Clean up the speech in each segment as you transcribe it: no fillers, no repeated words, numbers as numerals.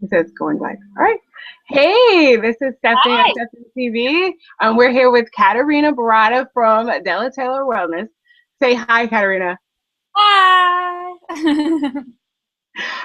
It says going live. All right. Hey, this is Stephanie on Hi. Stephanie TV. We're here with Katerina Baratta from Della Taylor Wellness. Say hi, Katerina. Hi.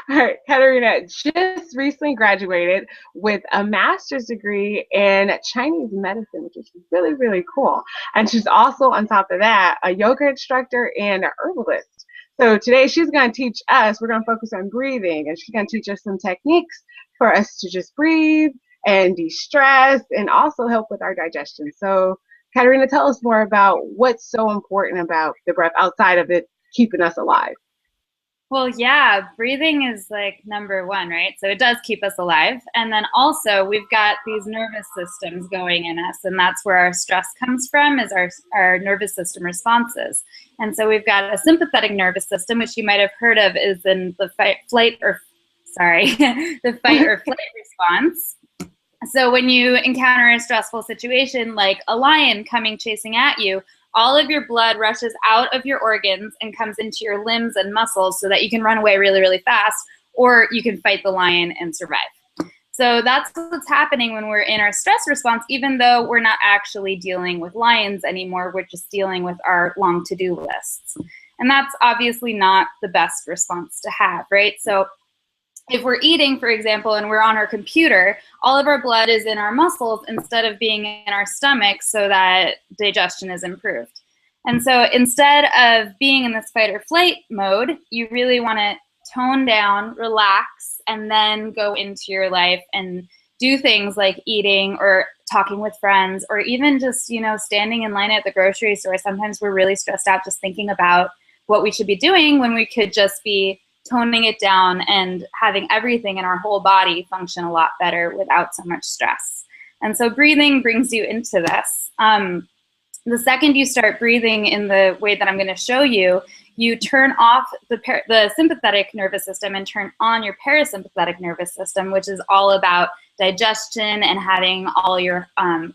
All right, Katerina just recently graduated with a master's degree in Chinese medicine, which is really, really cool. And she's also, on top of that, a yoga instructor and a herbalist. So today she's going to teach us, we're going to focus on breathing, and she's going to teach us some techniques for us to just breathe and de-stress and also help with our digestion. So Katerina, tell us more about what's so important about the breath outside of it keeping us alive. Well, yeah, breathing is like number one, right? So it does keep us alive. And then also we've got these nervous systems going in us, and that's where our stress comes from, is our nervous system responses. And so we've got a sympathetic nervous system, which you might have heard of is in the the fight or flight response. So when you encounter a stressful situation like a lion coming chasing at you, all of your blood rushes out of your organs and comes into your limbs and muscles so that you can run away really, really fast, or you can fight the lion and survive. So that's what's happening when we're in our stress response, even though we're not actually dealing with lions anymore, we're just dealing with our long to-do lists. And that's obviously not the best response to have, right? So if we're eating, for example, and we're on our computer, all of our blood is in our muscles instead of being in our stomach so that digestion is improved. And so instead of being in this fight or flight mode, you really want to tone down, relax, and then go into your life and do things like eating or talking with friends, or even just, standing in line at the grocery store. Sometimes we're really stressed out just thinking about what we should be doing when we could just be toning it down and having everything in our whole body function a lot better without so much stress. And so breathing brings you into this. The second you start breathing in the way that I'm going to show you, you turn off the sympathetic nervous system and turn on your parasympathetic nervous system, which is all about digestion and having all your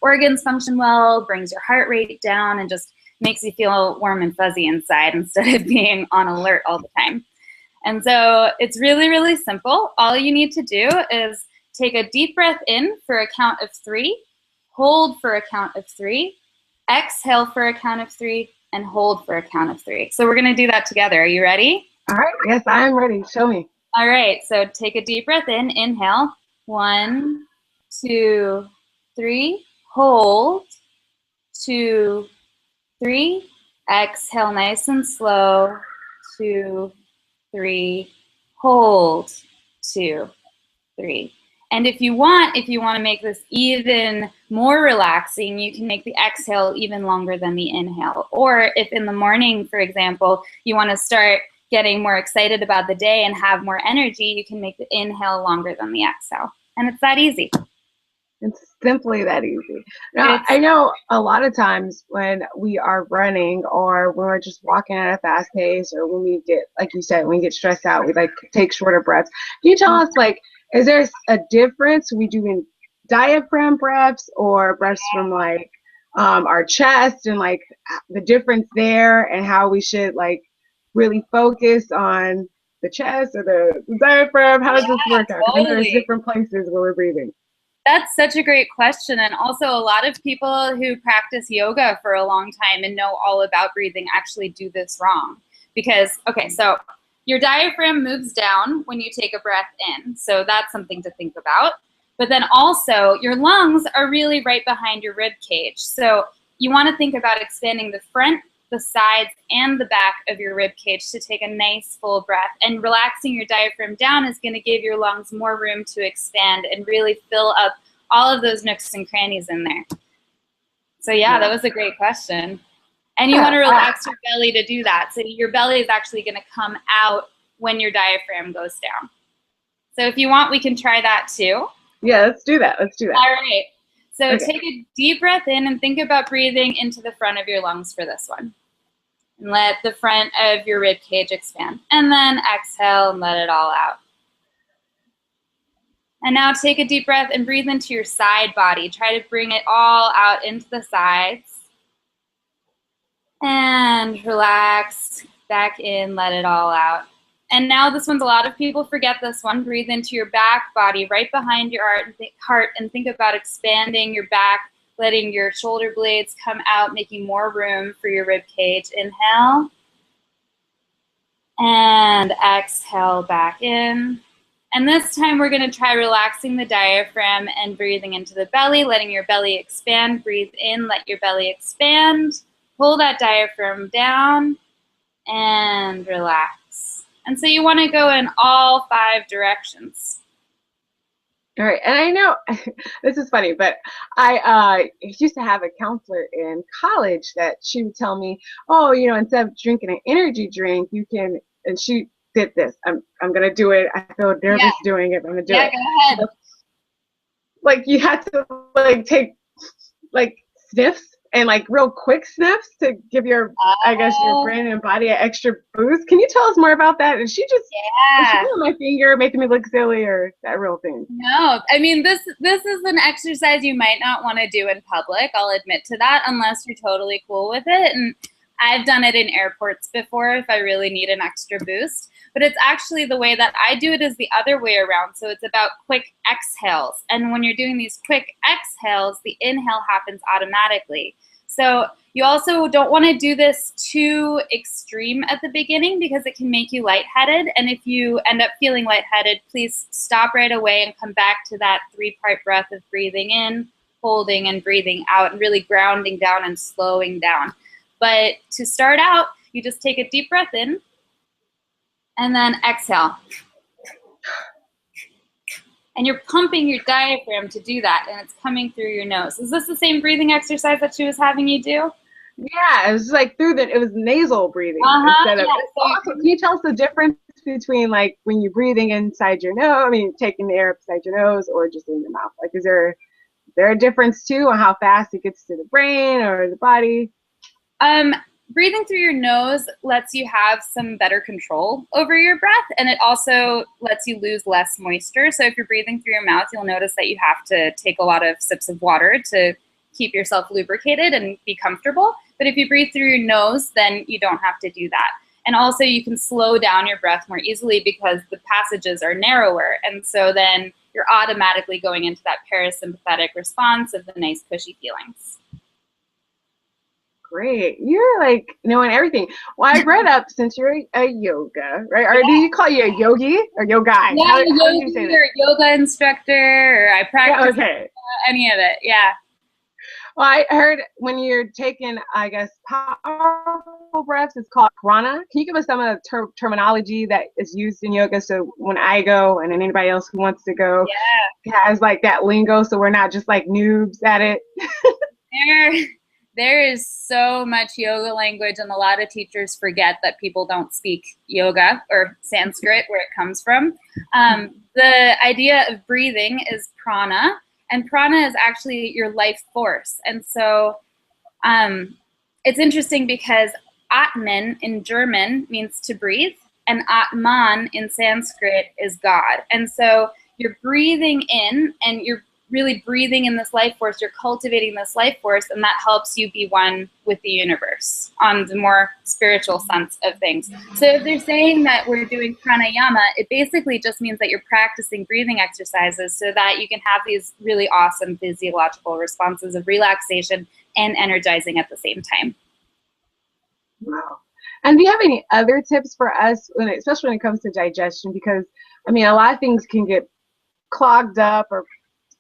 organs function well, brings your heart rate down, and just makes you feel warm and fuzzy inside instead of being on alert all the time. And so it's really, really simple. All you need to do is take a deep breath in for a count of 3, hold for a count of 3, exhale for a count of 3, and hold for a count of 3. So we're going to do that together. Are you ready? All right. Yes, I'm ready. Show me. All right. So take a deep breath in. Inhale. 1, 2, 3. Hold. 2, 3. Exhale nice and slow. 2, 3, hold, 2, 3. And if you want to make this even more relaxing, you can make the exhale even longer than the inhale. Or if in the morning, for example, you want to start getting more excited about the day and have more energy, you can make the inhale longer than the exhale. And it's that easy. It's simply that easy. Now, I know a lot of times when we are running or when we're just walking at a fast pace, or when we get, like you said, when we get stressed out, we like take shorter breaths. Can you tell us, like, is there a difference we do in diaphragm breaths or breaths from like our chest, and like the difference there, and how we should like really focus on the chest or the diaphragm? How does this work out? Because I know there's different places where we're breathing. That's such a great question. And also a lot of people who practice yoga for a long time and know all about breathing actually do this wrong. Because, okay, so your diaphragm moves down when you take a breath in. So that's something to think about. But then also your lungs are really right behind your rib cage. So you want to think about expanding the front, the sides, and the back of your rib cage to take a nice full breath. And relaxing your diaphragm down is going to give your lungs more room to expand and really fill up all of those nooks and crannies in there. So yeah, that was a great question. And you want to relax your belly to do that. So your belly is actually going to come out when your diaphragm goes down. So if you want, we can try that too. Yeah, let's do that. Let's do that. All right. So take a deep breath in and think about breathing into the front of your lungs for this one. And let the front of your rib cage expand. And then exhale and let it all out. And now take a deep breath and breathe into your side body. Try to bring it all out into the sides. And relax back in, let it all out. And now this one's, a lot of people forget this one. Breathe into your back body, right behind your heart, and think about expanding your back, letting your shoulder blades come out, making more room for your rib cage. Inhale. And exhale back in. And this time we're going to try relaxing the diaphragm and breathing into the belly, letting your belly expand. Breathe in, let your belly expand. Pull that diaphragm down and relax. And so you want to go in all 5 directions. All right, and I know this is funny, but I used to have a counselor in college that she would tell me, oh, you know, instead of drinking an energy drink, you can, and she did this. I'm gonna do it. I feel nervous doing it, but I'm gonna do it. Yeah, go ahead. Like you had to like take like sniffs and like real quick sniffs to give your, I guess, your brain and body an extra boost. Can you tell us more about that? And she just, she put on my finger, making me look silly, or that real thing? No, I mean, this is an exercise you might not want to do in public. I'll admit to that, unless you're totally cool with it. And I've done it in airports before if I really need an extra boost. But it's actually, the way that I do it is the other way around. So it's about quick exhales. And when you're doing these quick exhales, the inhale happens automatically. So you also don't want to do this too extreme at the beginning because it can make you lightheaded. And if you end up feeling lightheaded, please stop right away and come back to that 3-part breath of breathing in, holding, and breathing out, and really grounding down and slowing down. But to start out, you just take a deep breath in and then exhale. And you're pumping your diaphragm to do that, and it's coming through your nose. Is this the same breathing exercise that she was having you do? Yeah, it was like it was nasal breathing instead of. Can you tell us the difference between like when you're breathing inside your nose, I mean, taking the air up inside your nose, or just in your mouth? Like, is there a difference too on how fast it gets to the brain or the body? Breathing through your nose lets you have some better control over your breath, and it also lets you lose less moisture. So if you're breathing through your mouth, you'll notice that you have to take a lot of sips of water to keep yourself lubricated and be comfortable. But if you breathe through your nose, then you don't have to do that. And also you can slow down your breath more easily because the passages are narrower. And so then you're automatically going into that parasympathetic response of the nice cushy feelings. Great. You're like knowing everything. Well, I read up, since you're a yoga, right? Or do you call you a yogi or yogi? Yeah, how do you say that? Or a yoga instructor, or I practice any of it. Yeah. Well, I heard when you're taking, I guess, powerful breaths, it's called prana. Can you give us some of the terminology that is used in yoga, so when I go and anybody else who wants to go has like that lingo, so we're not just like noobs at it? There is so much yoga language, and a lot of teachers forget that people don't speak yoga or Sanskrit, where it comes from. The idea of breathing is prana, and prana is actually your life force. And so it's interesting because Atman in German means to breathe, and Atman in Sanskrit is God. And so you're breathing in, and you're really breathing in this life force, you're cultivating this life force, and that helps you be one with the universe on the more spiritual sense of things. So if they're saying that we're doing pranayama, it basically just means that you're practicing breathing exercises so that you can have these really awesome physiological responses of relaxation and energizing at the same time. Wow. And do you have any other tips for us, especially when it comes to digestion? Because, I mean, a lot of things can get clogged up or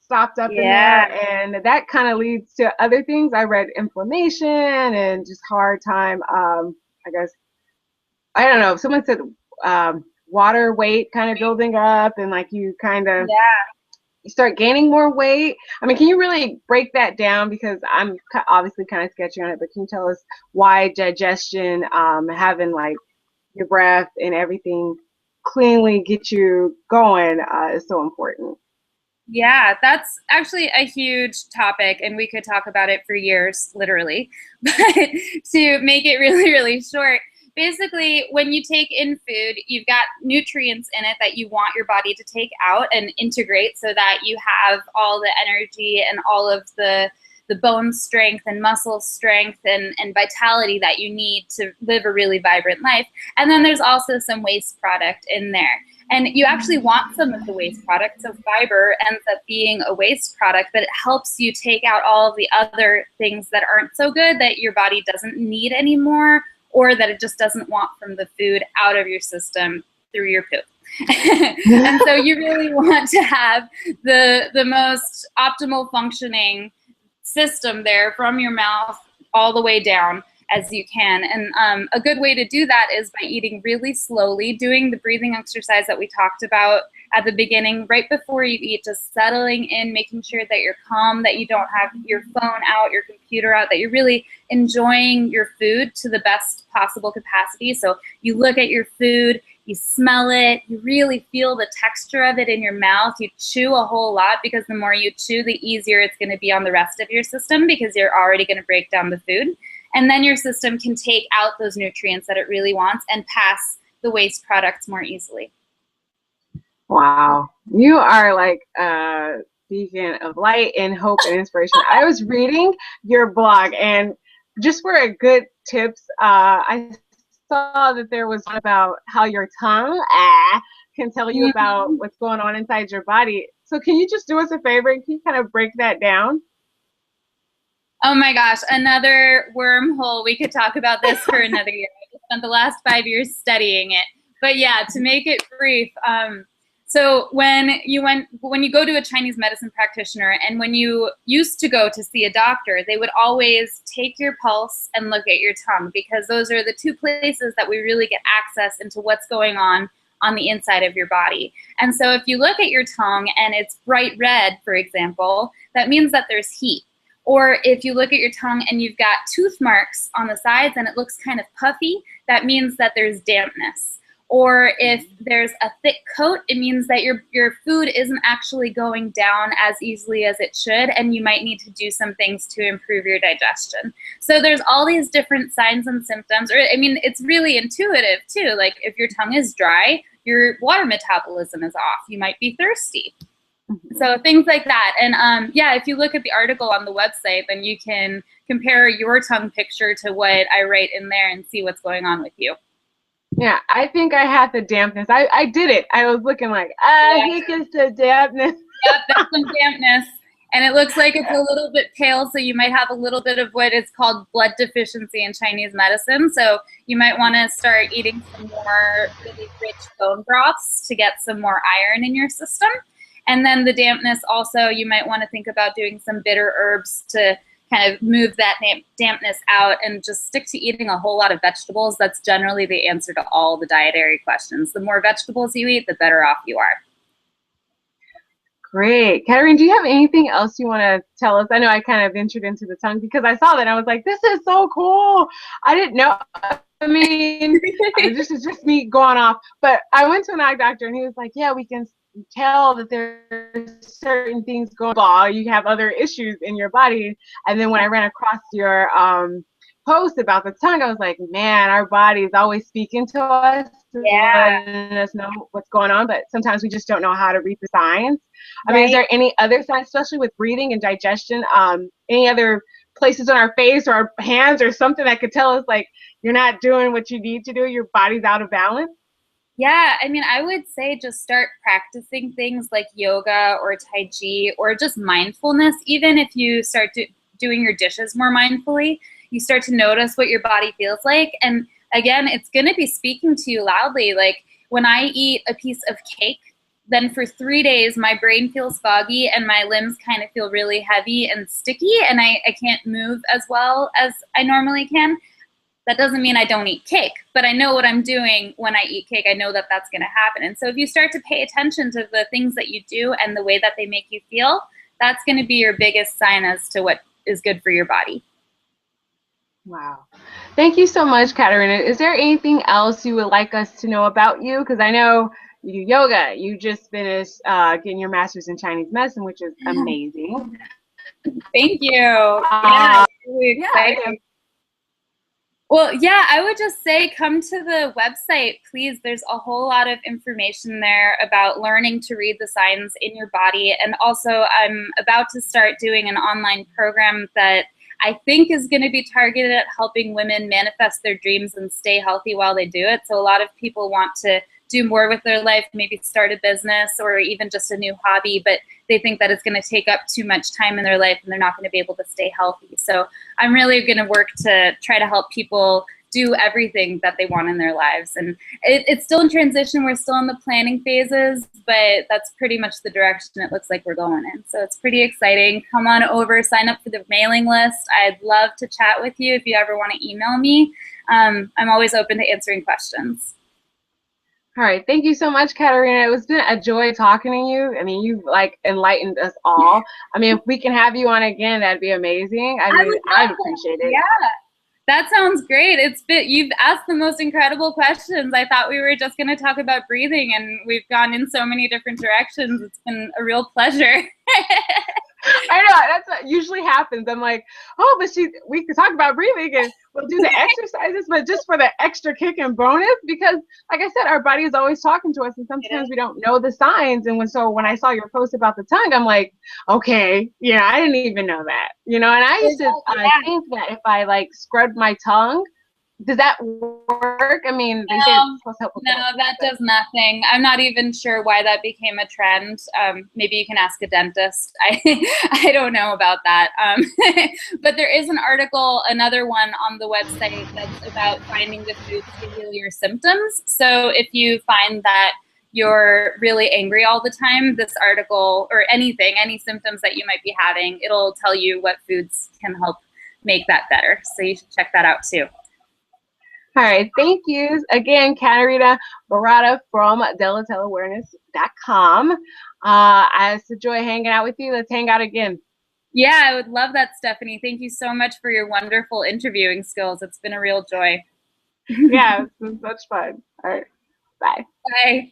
stopped up in there, and that kind of leads to other things. I read inflammation and just hard time. I guess, I don't know, someone said water weight kind of building up, and like you kind of you start gaining more weight. I mean, can you really break that down? Because I'm obviously kind of sketchy on it, but can you tell us why digestion, having like your breath and everything cleanly get you going is so important? Yeah, that's actually a huge topic, and we could talk about it for years, literally. But to make it really, really short, basically, when you take in food, you've got nutrients in it that you want your body to take out and integrate so that you have all the energy and all of the the bone strength and muscle strength and vitality that you need to live a really vibrant life. And then there's also some waste product in there. And you actually want some of the waste product. So fiber ends up being a waste product, but it helps you take out all of the other things that aren't so good that your body doesn't need anymore, or that it just doesn't want from the food out of your system through your poop. And so you really want to have the most optimal functioning system there from your mouth all the way down as you can. And a good way to do that is by eating really slowly, doing the breathing exercise that we talked about at the beginning, right before you eat, just settling in, making sure that you're calm, that you don't have your phone out, your computer out, that you're really enjoying your food to the best possible capacity. So you look at your food, you smell it, you really feel the texture of it in your mouth. You chew a whole lot, because the more you chew, the easier it's going to be on the rest of your system, because you're already going to break down the food. And then your system can take out those nutrients that it really wants and pass the waste products more easily. Wow. You are like a beacon of light and hope and inspiration. I was reading your blog, and just for a good tips, I saw that there was one about how your tongue can tell you about what's going on inside your body. So can you just do us a favor and can you kind of break that down? Oh my gosh, another wormhole. We could talk about this for another year. I spent the last 5 years studying it. But yeah, to make it brief, so when you go to a Chinese medicine practitioner, and when you used to go to see a doctor, they would always take your pulse and look at your tongue, because those are the two places that we really get access into what's going on the inside of your body. And so if you look at your tongue and it's bright red, for example, that means that there's heat. Or if you look at your tongue and you've got tooth marks on the sides and it looks kind of puffy, that means that there's dampness. Or if there's a thick coat, it means that your food isn't actually going down as easily as it should, and you might need to do some things to improve your digestion. So there's all these different signs and symptoms. Or, I mean, it's really intuitive too. Like if your tongue is dry, your water metabolism is off. You might be thirsty. So things like that. And yeah, if you look at the article on the website, then you can compare your tongue picture to what I write in there and see what's going on with you. Yeah, I think I had the dampness. I did it. I was looking like, I think it's the dampness. Yep, that's some dampness. And it looks like it's a little bit pale, so you might have a little bit of what is called blood deficiency in Chinese medicine. So you might want to start eating some more really rich bone broths to get some more iron in your system. And then the dampness also, you might want to think about doing some bitter herbs to kind of move that dampness out, and just stick to eating a whole lot of vegetables. That's generally the answer to all the dietary questions. The more vegetables you eat, the better off you are. Great. Katerina, do you have anything else you want to tell us? I know I kind of ventured into the tongue because I saw that and I was like, this is so cool. I didn't know. I mean, this is just me going off. But I went to an eye doctor and he was like, yeah, we can tell that there's certain things going on. You have other issues in your body. And then when I ran across your post about the tongue, I was like, man, our body is always speaking to us, letting us know what's going on, but sometimes we just don't know how to read the signs. I mean, is there any other signs, especially with breathing and digestion, any other places on our face or our hands or something that could tell us like you're not doing what you need to do, your body's out of balance? Yeah, I mean, I would say just start practicing things like yoga or Tai Chi or just mindfulness. Even if you start doing your dishes more mindfully, you start to notice what your body feels like. And again, it's going to be speaking to you loudly. Like when I eat a piece of cake, then for 3 days, my brain feels foggy and my limbs kind of feel really heavy and sticky, and I can't move as well as I normally can. That doesn't mean I don't eat cake, but I know what I'm doing when I eat cake. I know that that's going to happen. And so if you start to pay attention to the things that you do and the way that they make you feel, that's going to be your biggest sign as to what is good for your body. Wow. Thank you so much, Katerina. Is there anything else you would like us to know about you? Because I know you do yoga. You just finished getting your master's in Chinese medicine, which is amazing. Thank you. Yeah, really exciting. Well, yeah, I would just say come to the website, please. There's a whole lot of information there about learning to read the signs in your body. And also, I'm about to start doing an online program that I think is going to be targeted at helping women manifest their dreams and stay healthy while they do it. So a lot of people want to do more with their life, maybe start a business or even just a new hobby, but they think that it's going to take up too much time in their life and they're not going to be able to stay healthy. So I'm really going to work to try to help people do everything that they want in their lives. And it's still in transition. We're still in the planning phases, but that's pretty much the direction it looks like we're going in. So it's pretty exciting. Come on over, sign up for the mailing list. I'd love to chat with you if you ever want to email me. I'm always open to answering questions. All right. Thank you so much, Katerina. It's been a joy talking to you. I mean, you like enlightened us all. I mean, if we can have you on again, that'd be amazing. I mean, I'd appreciate it. Yeah. That sounds great. You've asked the most incredible questions. I thought we were just going to talk about breathing, and we've gone in so many different directions. It's been a real pleasure. I know, that's what usually happens. I'm like, oh, but we could talk about breathing and we'll do the exercises, but just for the extra kick and bonus, because like I said, our body is always talking to us and sometimes we don't know the signs. And so when I saw your post about the tongue, I'm like, okay, yeah, I didn't even know that, and I used to think that if I like scrubbed my tongue, does that work? I mean, they say it's supposed to help with that does nothing. I'm not even sure why that became a trend. Maybe you can ask a dentist. I don't know about that. But there is an article, another one on the website that's about finding the foods to heal your symptoms. So if you find that you're really angry all the time, this article or anything, any symptoms that you might be having, it'll tell you what foods can help make that better. So you should check that out too. All right, thank you again, Katerina Baratta from DelataAwareness.com. It's a joy hanging out with you. Let's hang out again. Yeah, I would love that, Stephanie. Thank you so much for your wonderful interviewing skills. It's been a real joy. Yeah, it's been such fun. All right, bye. Bye.